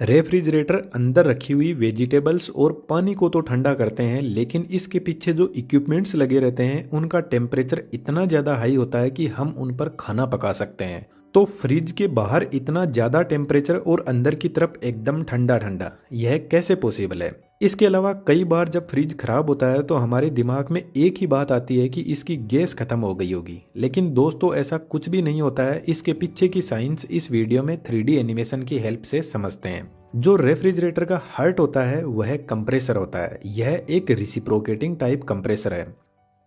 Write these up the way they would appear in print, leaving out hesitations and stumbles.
Refrigerator अंदर रखी हुई वेजिटेबल्स और पानी को तो ठंडा करते हैं, लेकिन इसके पीछे जो इक्विपमेंट्स लगे रहते हैं उनका टेम्परेचर इतना ज़्यादा हाई होता है कि हम उन पर खाना पका सकते हैं। तो फ्रिज के बाहर इतना ज़्यादा टेम्परेचर और अंदर की तरफ एकदम ठंडा ठंडा, यह कैसे पॉसिबल है? इसके अलावा कई बार जब फ्रिज खराब होता है तो हमारे दिमाग में एक ही बात आती है कि इसकी गैस खत्म हो गई होगी, लेकिन दोस्तों ऐसा कुछ भी नहीं होता है। इसके पीछे की साइंस इस वीडियो में 3D एनिमेशन की हेल्प से समझते हैं। जो रेफ्रिजरेटर का हार्ट होता है वह कंप्रेसर होता है। यह एक रिसिप्रोकेटिंग टाइप कंप्रेसर है।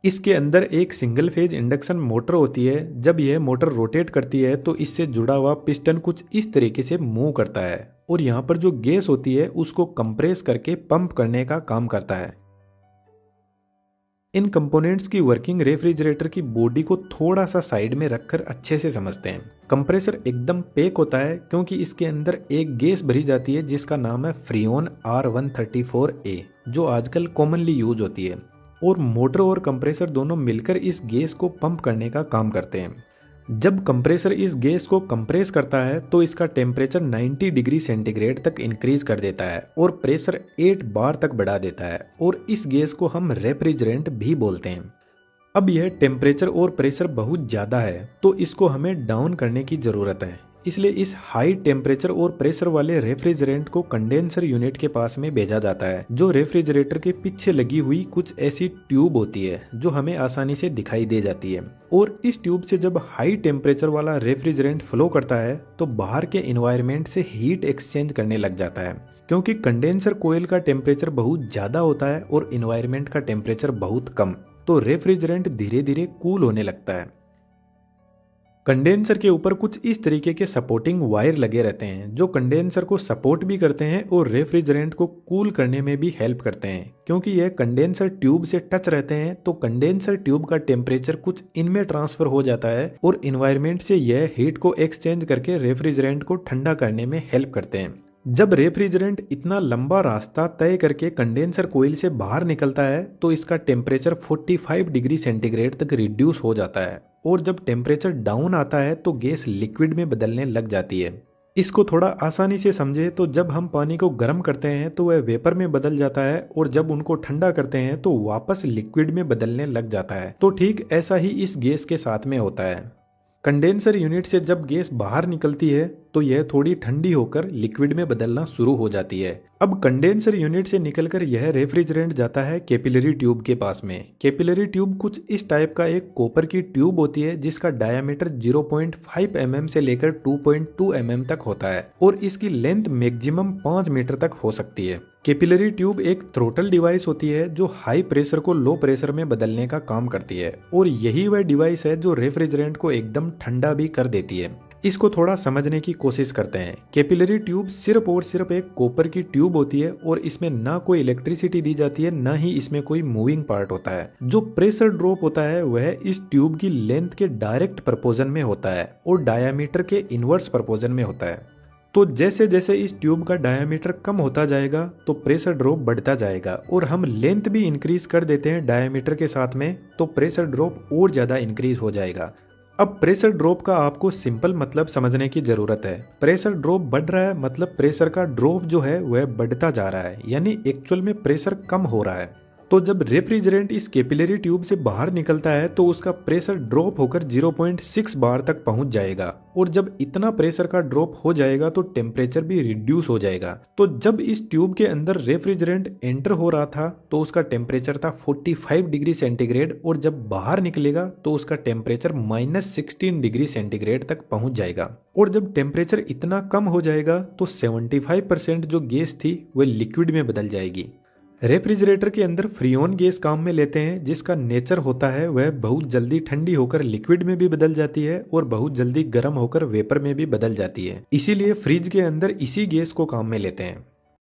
इसके अंदर एक सिंगल फेज इंडक्शन मोटर होती है। जब यह मोटर रोटेट करती है तो इससे जुड़ा हुआ पिस्टन कुछ इस तरीके से मूव करता है और यहाँ पर जो गैस होती है उसको कंप्रेस करके पंप करने का काम करता है। इन कंपोनेंट्स की वर्किंग रेफ्रिजरेटर की बॉडी को थोड़ा सा साइड में रखकर अच्छे से समझते हैं। कंप्रेसर एकदम पैक होता है क्योंकि इसके अंदर एक गैस भरी जाती है जिसका नाम है फ्रीऑन R134a, जो आजकल कॉमनली यूज होती है, और मोटर और कंप्रेसर दोनों मिलकर इस गैस को पंप करने का काम करते हैं। जब कंप्रेसर इस गैस को कंप्रेस करता है तो इसका टेम्परेचर 90 डिग्री सेंटीग्रेड तक इंक्रीज कर देता है और प्रेशर 8 बार तक बढ़ा देता है, और इस गैस को हम रेफ्रिजरेंट भी बोलते हैं। अब यह टेम्परेचर और प्रेशर बहुत ज़्यादा है तो इसको हमें डाउन करने की ज़रूरत है। इसलिए इस हाई टेम्परेचर और प्रेशर वाले रेफ्रिजरेंट को कंडेंसर यूनिट के पास में भेजा जाता है, जो रेफ्रिजरेटर के पीछे लगी हुई कुछ ऐसी ट्यूब होती है जो हमें आसानी से दिखाई दे जाती है। और इस ट्यूब से जब हाई टेम्परेचर वाला रेफ्रिजरेंट फ्लो करता है तो बाहर के इन्वायरमेंट से हीट एक्सचेंज करने लग जाता है, क्योंकि कंडेंसर कोयल का टेम्परेचर बहुत ज़्यादा होता है और इन्वायरमेंट का टेम्परेचर बहुत कम, तो रेफ्रिजरेंट धीरे धीरे कूल होने लगता है। कंडेंसर के ऊपर कुछ इस तरीके के सपोर्टिंग वायर लगे रहते हैं जो कंडेंसर को सपोर्ट भी करते हैं और रेफ्रिजरेंट को कूल करने में भी हेल्प करते हैं। क्योंकि यह कंडेंसर ट्यूब से टच रहते हैं तो कंडेंसर ट्यूब का टेम्परेचर कुछ इनमें ट्रांसफर हो जाता है और इन्वायरमेंट से यह हीट को एक्सचेंज करके रेफ्रिजरेंट को ठंडा करने में हेल्प करते हैं। जब रेफ्रिजरेंट इतना लंबा रास्ता तय करके कंडेंसर कोयल से बाहर निकलता है तो इसका टेम्परेचर 45 डिग्री सेंटीग्रेड तक रिड्यूस हो जाता है, और जब टेम्परेचर डाउन आता है तो गैस लिक्विड में बदलने लग जाती है। इसको थोड़ा आसानी से समझे तो जब हम पानी को गर्म करते हैं तो वह वेपर में बदल जाता है, और जब उनको ठंडा करते हैं तो वापस लिक्विड में बदलने लग जाता है। तो ठीक ऐसा ही इस गैस के साथ में होता है। कंडेंसर यूनिट से जब गैस बाहर निकलती है तो यह थोड़ी ठंडी होकर लिक्विड में बदलना शुरू हो जाती है। अब कंडेंसर यूनिट से निकलकर यह रेफ्रिजरेंट जाता है कैपिलरी ट्यूब के पास में। कैपिलरी ट्यूब कुछ इस टाइप का एक कॉपर की ट्यूब होती है जिसका डायमीटर 0.5 mm से लेकर 2.2 mm तक होता है, और इसकी लेंथ मैक्सिमम 5 मीटर तक हो सकती है। कैपिलरी ट्यूब एक थ्रोटल डिवाइस होती है जो हाई प्रेशर को लो प्रेशर में बदलने का काम करती है, और यही वह डिवाइस है जो रेफ्रिजरेंट को एकदम ठंडा भी कर देती है। इसको थोड़ा समझने की कोशिश करते हैं। कैपिलरी ट्यूब सिर्फ और सिर्फ एक कॉपर की ट्यूब होती है और इसमें ना कोई इलेक्ट्रिसिटी दी जाती है, ना ही इसमें कोई मूविंग पार्ट होता है। जो प्रेशर ड्रॉप होता है वह इस ट्यूब की लेंथ के डायरेक्ट प्रपोजन में होता है और डायामीटर के इनवर्स प्रपोजन में होता है। तो जैसे जैसे इस ट्यूब का डायामीटर कम होता जाएगा तो प्रेशर ड्रॉप बढ़ता जाएगा, और हम लेंथ भी इंक्रीज कर देते हैं डायामीटर के साथ में तो प्रेशर ड्रॉप और ज़्यादा इंक्रीज हो जाएगा। अब प्रेशर ड्रॉप का आपको सिंपल मतलब समझने की जरूरत है। प्रेशर ड्रॉप बढ़ रहा है मतलब प्रेशर का ड्रॉप जो है वह बढ़ता जा रहा है, यानी एक्चुअल में प्रेशर कम हो रहा है। तो जब रेफ्रिजरेंट इस कैपिलरी ट्यूब से बाहर निकलता है तो उसका प्रेशर ड्रॉप होकर 0.6 बार तक पहुंच जाएगा, और जब इतना प्रेशर का ड्रॉप हो जाएगा तो टेम्परेचर भी रिड्यूस हो जाएगा। तो जब इस ट्यूब के अंदर रेफ्रिजरेंट एंटर हो रहा था तो उसका टेम्परेचर था 45 डिग्री सेंटीग्रेड, और जब बाहर निकलेगा तो उसका टेम्परेचर -16 डिग्री सेंटीग्रेड तक पहुंच जाएगा। और जब टेम्परेचर इतना कम हो जाएगा तो 75% जो गैस थी वह लिक्विड में बदल जाएगी। रेफ्रिजरेटर के अंदर फ्रीऑन गैस काम में लेते हैं जिसका नेचर होता है वह बहुत जल्दी ठंडी होकर लिक्विड में भी बदल जाती है और बहुत जल्दी गर्म होकर वेपर में भी बदल जाती है। इसीलिए फ्रिज के अंदर इसी गैस को काम में लेते हैं।